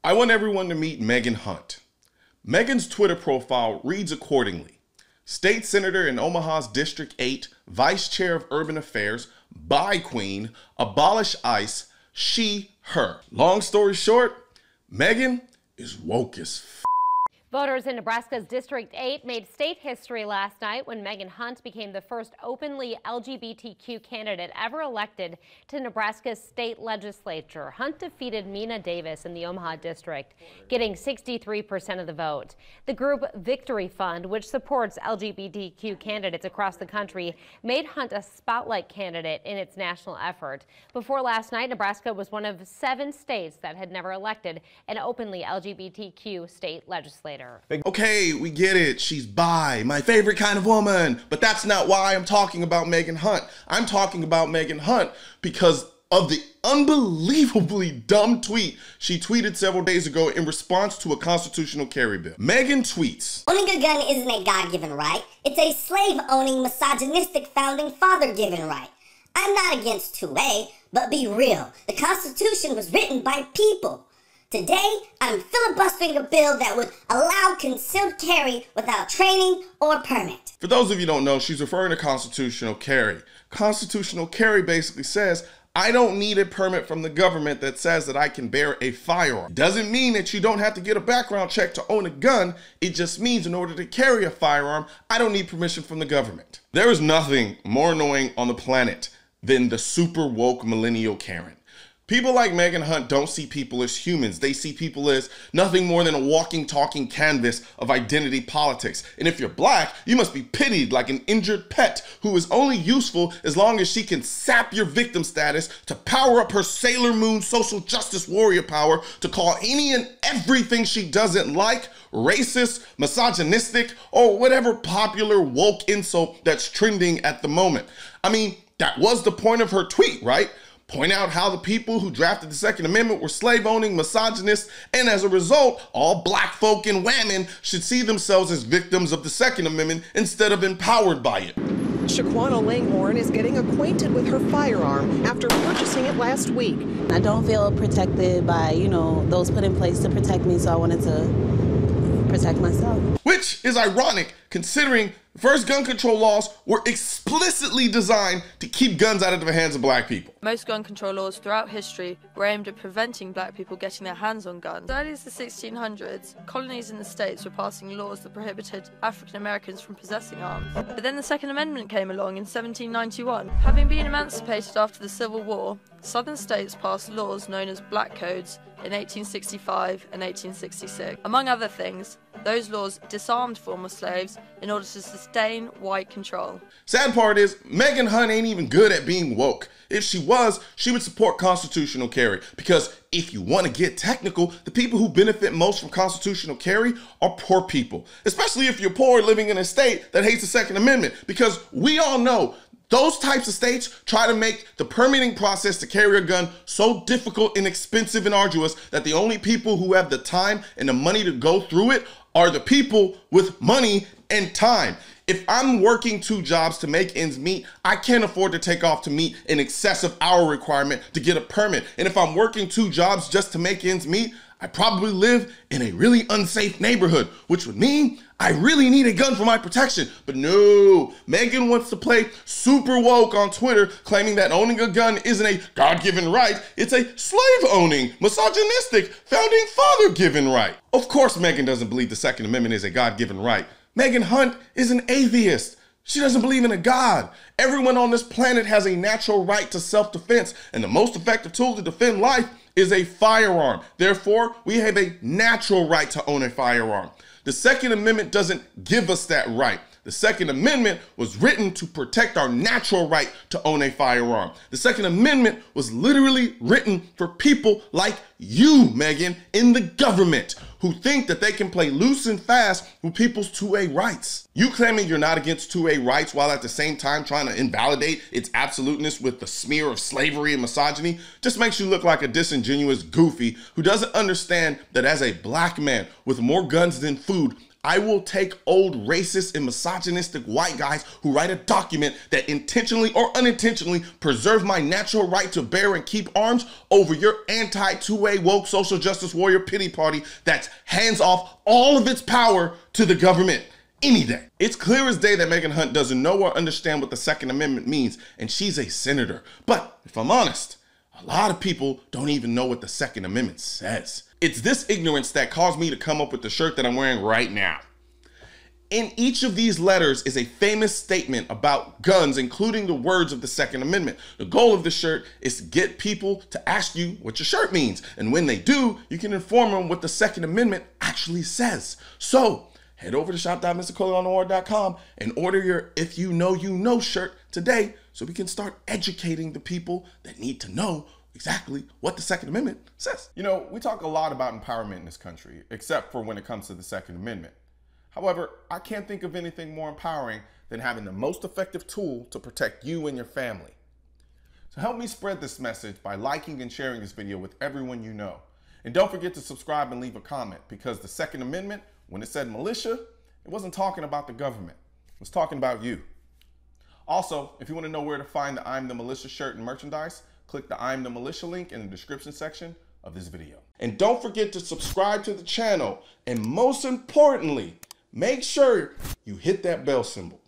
I want everyone to meet Megan Hunt. Megan's Twitter profile reads accordingly. State Senator in Omaha's District 8, Vice Chair of Urban Affairs, Bi Queen, Abolish ICE, she, her. Long story short, Megan is woke as f. Voters in Nebraska's District 8 made state history last night when Megan Hunt became the first openly LGBTQ candidate ever elected to Nebraska's state legislature. Hunt defeated Mina Davis in the Omaha district, getting 63% of the vote. The group Victory Fund, which supports LGBTQ candidates across the country, made Hunt a spotlight candidate in its national effort. Before last night, Nebraska was one of 7 states that had never elected an openly LGBTQ state legislator. Okay, we get it. She's bi, my favorite kind of woman. But that's not why I'm talking about Megan Hunt. I'm talking about Megan Hunt because of the unbelievably dumb tweet she tweeted several days ago in response to a constitutional carry bill. Megan tweets, "Owning a gun isn't a God-given right. It's a slave-owning, misogynistic founding father-given right. I'm not against 2A, but be real. The Constitution was written by people. Today, I'm filibustering a bill that would allow concealed carry without training or permit." For those of you who don't know, she's referring to constitutional carry. Constitutional carry basically says, I don't need a permit from the government that says that I can bear a firearm. Doesn't mean that you don't have to get a background check to own a gun. It just means in order to carry a firearm, I don't need permission from the government. There is nothing more annoying on the planet than the super woke millennial Karen. People like Megan Hunt don't see people as humans. They see people as nothing more than a walking, talking canvas of identity politics. And if you're black, you must be pitied like an injured pet who is only useful as long as she can sap your victim status to power up her Sailor Moon social justice warrior power to call any and everything she doesn't like racist, misogynistic, or whatever popular woke insult that's trending at the moment. I mean, that was the point of her tweet, right? Point out how the people who drafted the Second Amendment were slave-owning misogynists, and as a result, all black folk and women should see themselves as victims of the Second Amendment instead of empowered by it. Shaquana Langhorne is getting acquainted with her firearm after purchasing it last week. I don't feel protected by, those put in place to protect me, so I wanted to protect myself. Which is ironic, considering first gun control laws were explicitly designed to keep guns out of the hands of black people. Most gun control laws throughout history were aimed at preventing black people getting their hands on guns. As early as the 1600s, colonies in the States were passing laws that prohibited African Americans from possessing arms. But then the Second Amendment came along in 1791. Having been emancipated after the Civil War, Southern states passed laws known as Black Codes in 1865 and 1866. Among other things, those laws disarmed former slaves in order to sustain white control. Sad part is, Megan Hunt ain't even good at being woke. If she was, she would support constitutional carry, because if you want to get technical, the people who benefit most from constitutional carry are poor people, especially if you're poor living in a state that hates the Second Amendment, because we all know those types of states try to make the permitting process to carry a gun so difficult and expensive and arduous that the only people who have the time and the money to go through it are the people with money and time. If I'm working 2 jobs to make ends meet, I can't afford to take off to meet an excessive hour requirement to get a permit. And if I'm working 2 jobs just to make ends meet, I probably live in a really unsafe neighborhood, which would mean I really need a gun for my protection. But no, Megan wants to play super woke on Twitter, claiming that owning a gun isn't a God-given right, it's a slave-owning, misogynistic, founding father-given right. Of course Megan doesn't believe the Second Amendment is a God-given right. Megan Hunt is an atheist. She doesn't believe in a God. Everyone on this planet has a natural right to self-defense, and the most effective tool to defend life is a firearm. Therefore, we have a natural right to own a firearm. The Second Amendment doesn't give us that right. The Second Amendment was written to protect our natural right to own a firearm. The Second Amendment was literally written for people like you, Megan, in the government, who think that they can play loose and fast with people's 2A rights. You claiming you're not against 2A rights while at the same time trying to invalidate its absoluteness with the smear of slavery and misogyny just makes you look like a disingenuous goofy who doesn't understand that as a black man with more guns than food, I will take old racist and misogynistic white guys who write a document that intentionally or unintentionally preserve my natural right to bear and keep arms over your anti-2A woke social justice warrior pity party that's hands off all of its power to the government any day. It's clear as day that Megan Hunt doesn't know or understand what the Second Amendment means, and she's a senator. But if I'm honest, a lot of people don't even know what the Second Amendment says. It's this ignorance that caused me to come up with the shirt that I'm wearing right now. In each of these letters is a famous statement about guns, including the words of the Second Amendment. The goal of the shirt is to get people to ask you what your shirt means. And when they do, you can inform them what the Second Amendment actually says. So head over to shop.mrcolionnoir.com and order your If You Know shirt today so we can start educating the people that need to know exactly what the Second Amendment says. You know, we talk a lot about empowerment in this country, except for when it comes to the Second Amendment. However, I can't think of anything more empowering than having the most effective tool to protect you and your family. So help me spread this message by liking and sharing this video with everyone you know. And don't forget to subscribe and leave a comment, because the Second Amendment, when it said militia, it wasn't talking about the government. It was talking about you. Also, if you want to know where to find the I'm the Militia shirt and merchandise, click the I'm the Militia link in the description section of this video. And don't forget to subscribe to the channel. And most importantly, make sure you hit that bell symbol.